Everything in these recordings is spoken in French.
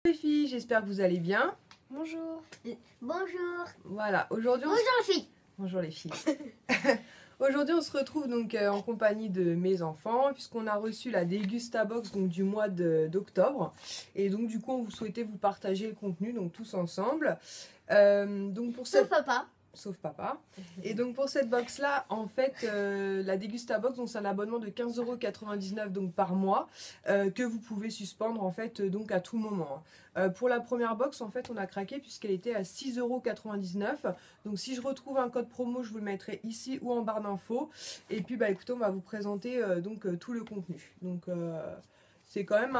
Les filles, j'espère que vous allez bien. Bonjour. Bonjour. Voilà, aujourd'hui Bonjour les filles. Bonjour les filles. Aujourd'hui on se retrouve donc en compagnie de mes enfants puisqu'on a reçu la Dégustabox donc du mois d'octobre et donc du coup on vous souhaitait vous partager le contenu donc tous ensemble. Donc pour Sauf papa. Sauf papa. Et donc pour cette box là, en fait, la Dégustabox, donc c'est un abonnement de 15,99 € donc par mois que vous pouvez suspendre en fait donc à tout moment. Pour la première box, en fait, on a craqué puisqu'elle était à 6,99 €. Donc si je retrouve un code promo, je vous le mettrai ici ou en barre d'infos. Et puis bah écoutez, on va vous présenter tout le contenu. Donc c'est quand même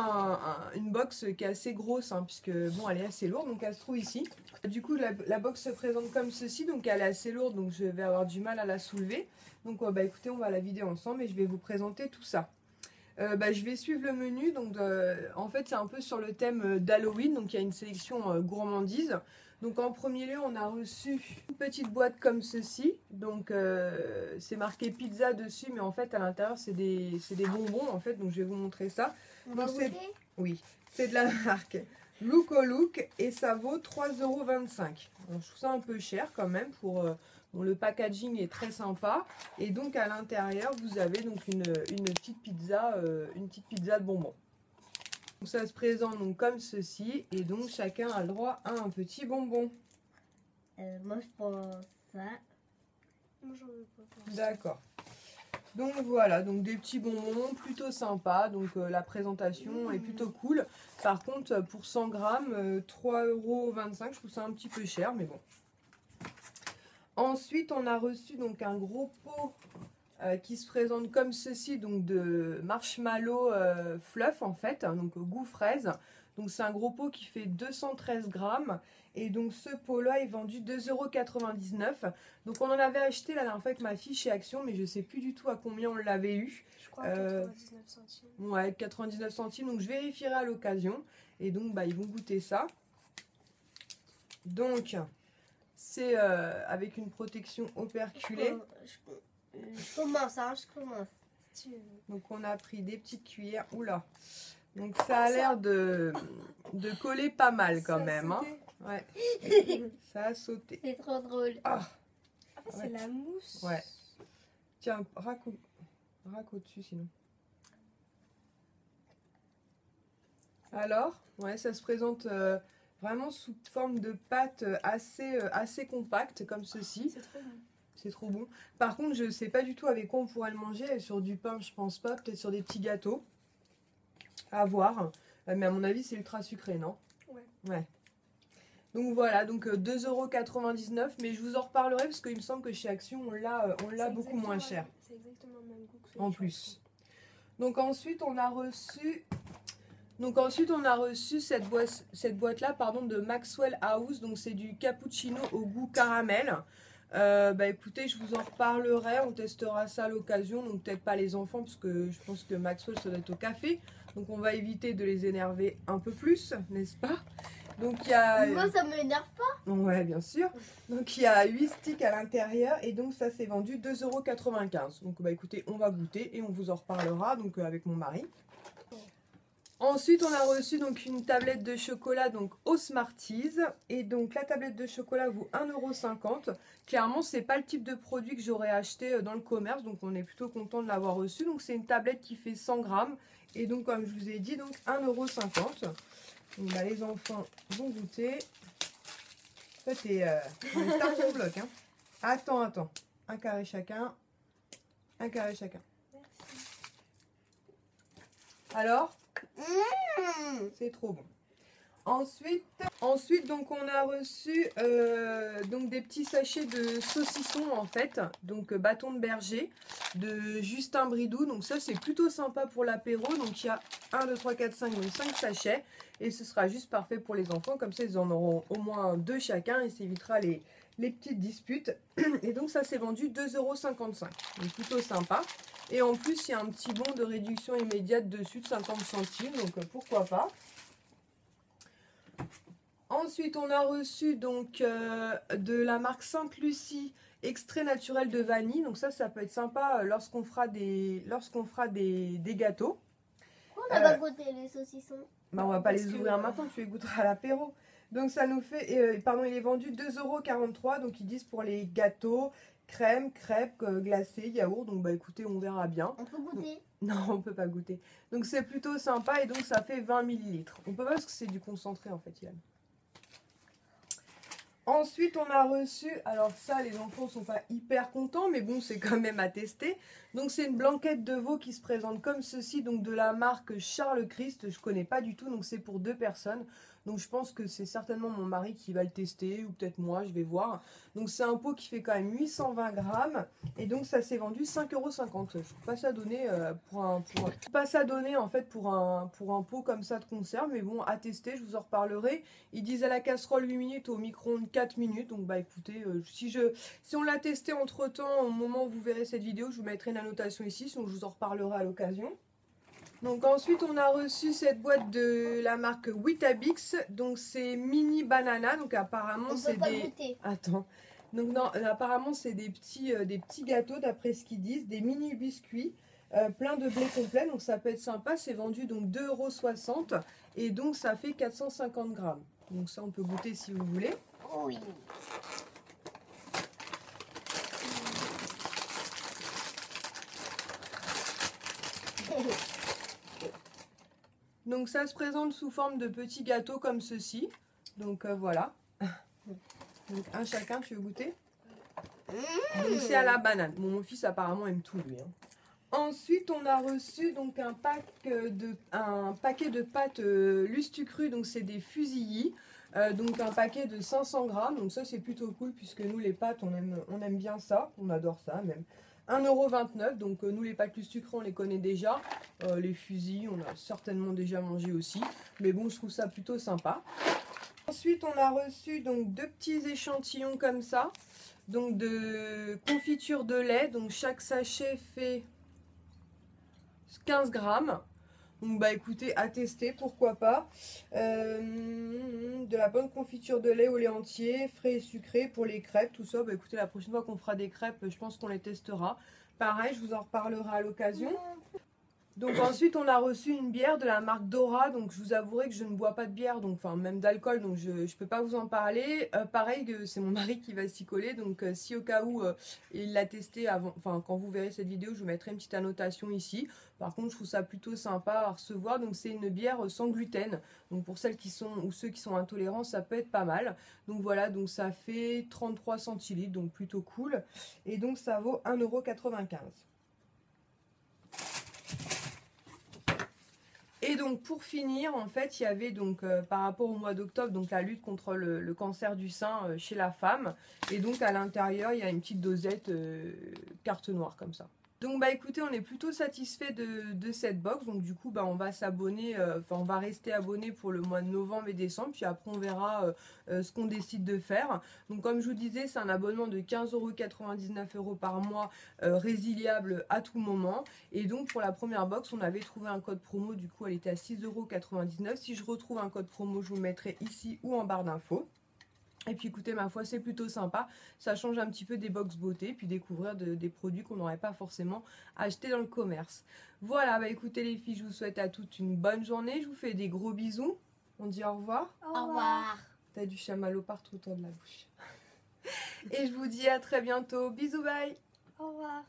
une box qui est assez grosse, hein, puisque bon, elle est assez lourde, donc elle se trouve ici. Du coup, la box se présente comme ceci, donc elle est assez lourde, donc je vais avoir du mal à la soulever. Donc bah écoutez, on va la vider ensemble et je vais vous présenter tout ça. Je vais suivre le menu, donc en fait c'est un peu sur le thème d'Halloween, donc il y a une sélection gourmandise. Donc en premier lieu, on a reçu une petite boîte comme ceci. Donc c'est marqué pizza dessus, mais en fait à l'intérieur c'est des bonbons en fait. Donc je vais vous montrer ça. Oui, c'est de la marque Look Look et ça vaut 3,25 €. Je trouve ça un peu cher quand même pour bon, le packaging est très sympa. Et donc à l'intérieur vous avez donc une petite pizza de bonbons. Donc ça se présente donc comme ceci et donc chacun a le droit à un petit bonbon. Moi je prends ça. Moi j'en veux pas. D'accord. Donc voilà, donc des petits bonbons plutôt sympas. Donc la présentation est plutôt cool. Par contre pour 100 grammes, 3,25 €, je trouve ça un petit peu cher, mais bon. Ensuite on a reçu donc un gros pot qui se présente comme ceci, donc de marshmallow fluff en fait, hein, donc goût fraise. Donc c'est un gros pot qui fait 213 grammes et donc ce pot là est vendu 2,99 €. Donc on en avait acheté la dernière fois avec ma fille chez Action, mais je sais plus du tout à combien on l'avait eu. Je crois 99 centimes. Ouais, 99 centimes, donc je vérifierai à l'occasion. Et donc bah ils vont goûter ça. Donc c'est avec une protection operculée. Je commence, hein, je commence. Si tu veux. Donc on a pris des petites cuillères. Oula. Donc ça a l'air de coller pas mal quand même. Hein. Ouais. Ça a sauté. C'est trop drôle. Ah, C'est ouais. la mousse. Ouais. Tiens, rac au-dessus sinon. Alors, ouais, ça se présente vraiment sous forme de pâte assez compacte comme ceci. C'est trop bon. C'est trop bon. Par contre, je sais pas du tout avec quoi on pourrait le manger. Sur du pain, je pense pas. Peut-être sur des petits gâteaux. À voir. Mais à mon avis, c'est ultra sucré, non? Ouais. Ouais. Donc voilà, donc 2,99 €. Mais je vous en reparlerai parce qu'il me semble que chez Action, on l'a beaucoup moins cher. C'est exactement le même goût que celui En de chez plus. Donc ensuite, on a reçu cette boîte là, pardon, de Maxwell House. Donc c'est du cappuccino au goût caramel. Écoutez, je vous en reparlerai, on testera ça à l'occasion, donc peut-être pas les enfants parce que je pense que Maxwell ça doit être au café, donc on va éviter de les énerver un peu plus, n'est-ce pas? Donc il y a... Moi ça m'énerve pas. Ouais, bien sûr. Donc il y a 8 sticks à l'intérieur et donc ça c'est vendu 2,95 €. Donc bah écoutez, on va goûter et on vous en reparlera donc avec mon mari. Ensuite, on a reçu donc une tablette de chocolat donc au Smarties et donc la tablette de chocolat vaut 1,50 €. Clairement, c'est pas le type de produit que j'aurais acheté dans le commerce, donc on est plutôt content de l'avoir reçu. Donc c'est une tablette qui fait 100 grammes et donc comme je vous ai dit, donc 1,50 €. Donc bah, les enfants vont goûter. Ça c'est un starting block. Hein. Attends, un carré chacun, un carré chacun. Merci. Alors? C'est trop bon. Ensuite donc on a reçu donc des petits sachets de saucissons en fait, donc bâton de berger de Justin Bridou. Donc ça c'est plutôt sympa pour l'apéro. Donc il y a 1, 2, 3, 4, 5, donc 5 sachets et ce sera juste parfait pour les enfants. Comme ça ils en auront au moins 2 chacun et ça évitera les petites disputes. Et donc ça c'est vendu 2,55 €. Donc plutôt sympa. Et en plus, il y a un petit bon de réduction immédiate dessus de 50 centimes, donc pourquoi pas. Ensuite, on a reçu donc de la marque Sainte-Lucie, extrait naturel de vanille. Donc ça peut être sympa lorsqu'on fera des gâteaux. Pourquoi on n'a pas goûté les saucissons? Bah, on va pas Parce les que, ouvrir maintenant, tu les goûteras à l'apéro. Donc ça nous fait, pardon, il est vendu 2,43 €. Donc ils disent pour les gâteaux, crème, crêpes, glacés, yaourt. Donc bah écoutez, on verra bien. On peut goûter. Non, on peut pas goûter. Donc c'est plutôt sympa et donc ça fait 20 millilitres. On peut pas parce que c'est du concentré en fait, Yann. Ensuite, on a reçu, alors ça, les enfants sont pas hyper contents, mais bon, c'est quand même à tester. Donc, c'est une blanquette de veau qui se présente comme ceci, donc de la marque Charles Christ. Je connais pas du tout, donc c'est pour 2 personnes. Donc, je pense que c'est certainement mon mari qui va le tester, ou peut-être moi, je vais voir. Donc, c'est un pot qui fait quand même 820 grammes, et donc ça s'est vendu 5,50 €. Je trouve pas ça donné pas ça donné en fait pour un pot comme ça de conserve, mais bon, à tester, je vous en reparlerai. Ils disent à la casserole 8 minutes, au micro-ondes 4 minutes. Donc bah écoutez, si on l'a testé entre temps, au moment où vous verrez cette vidéo, je vous mettrai une annotation ici, sinon je vous en reparlerai à l'occasion. Donc ensuite on a reçu cette boîte de la marque Weetabix. Donc c'est mini banana. Donc apparemment c'est des... Goûter. Attends. Donc non, apparemment c'est des petits gâteaux d'après ce qu'ils disent, des mini biscuits. Plein de blé complet, donc ça peut être sympa. C'est vendu donc 2,60 € et donc ça fait 450 grammes. Donc ça on peut goûter si vous voulez. Oui. Donc ça se présente sous forme de petits gâteaux comme ceci. Donc voilà. Donc un chacun, tu veux goûter? Donc c'est à la banane. Bon, mon fils apparemment aime tout lui. Ensuite, on a reçu donc un paquet de pâtes Lustucru, donc c'est des fusillis, donc un paquet de 500 grammes, donc ça c'est plutôt cool puisque nous les pâtes on aime bien ça, on adore ça même. 1,29 €, donc nous les pâtes Lustucru on les connaît déjà, les fusillis on a certainement déjà mangé aussi, mais bon je trouve ça plutôt sympa. Ensuite on a reçu donc 2 petits échantillons comme ça, donc de confiture de lait, donc chaque sachet fait 15 grammes. Donc bah écoutez, à tester, pourquoi pas. De la bonne confiture de lait au lait entier, frais et sucré pour les crêpes, tout ça. Bah écoutez, la prochaine fois qu'on fera des crêpes, je pense qu'on les testera. Pareil, je vous en reparlerai à l'occasion. Donc ensuite on a reçu une bière de la marque Dora, donc je vous avouerai que je ne bois pas de bière, donc enfin même d'alcool, donc je ne peux pas vous en parler. Pareil que c'est mon mari qui va s'y coller, donc si au cas où il l'a testé avant, enfin quand vous verrez cette vidéo, je vous mettrai une petite annotation ici. Par contre je trouve ça plutôt sympa à recevoir, donc c'est une bière sans gluten, donc pour celles qui sont ou ceux qui sont intolérants ça peut être pas mal. Donc voilà, donc ça fait 33 centilitres, donc plutôt cool, et donc ça vaut 1,95 €. Et donc pour finir, en fait, il y avait donc par rapport au mois d'octobre, donc la lutte contre le cancer du sein chez la femme. Et donc à l'intérieur, il y a une petite dosette carte noire comme ça. Donc bah écoutez, on est plutôt satisfait de cette box. Donc du coup, bah on va s'abonner, on va rester abonné pour le mois de novembre et décembre. Puis après, on verra ce qu'on décide de faire. Donc comme je vous disais, c'est un abonnement de 15,99 € par mois, résiliable à tout moment. Et donc pour la première box, on avait trouvé un code promo. Du coup, elle était à 6,99 €. Si je retrouve un code promo, je vous le mettrai ici ou en barre d'infos. Et puis écoutez, ma foi, c'est plutôt sympa. Ça change un petit peu des box beauté, puis découvrir des produits qu'on n'aurait pas forcément achetés dans le commerce. Voilà, bah écoutez les filles, je vous souhaite à toutes une bonne journée. Je vous fais des gros bisous. On dit au revoir. Au revoir. T'as du chamallow partout autour de la bouche. Et je vous dis à très bientôt. Bisous, bye. Au revoir.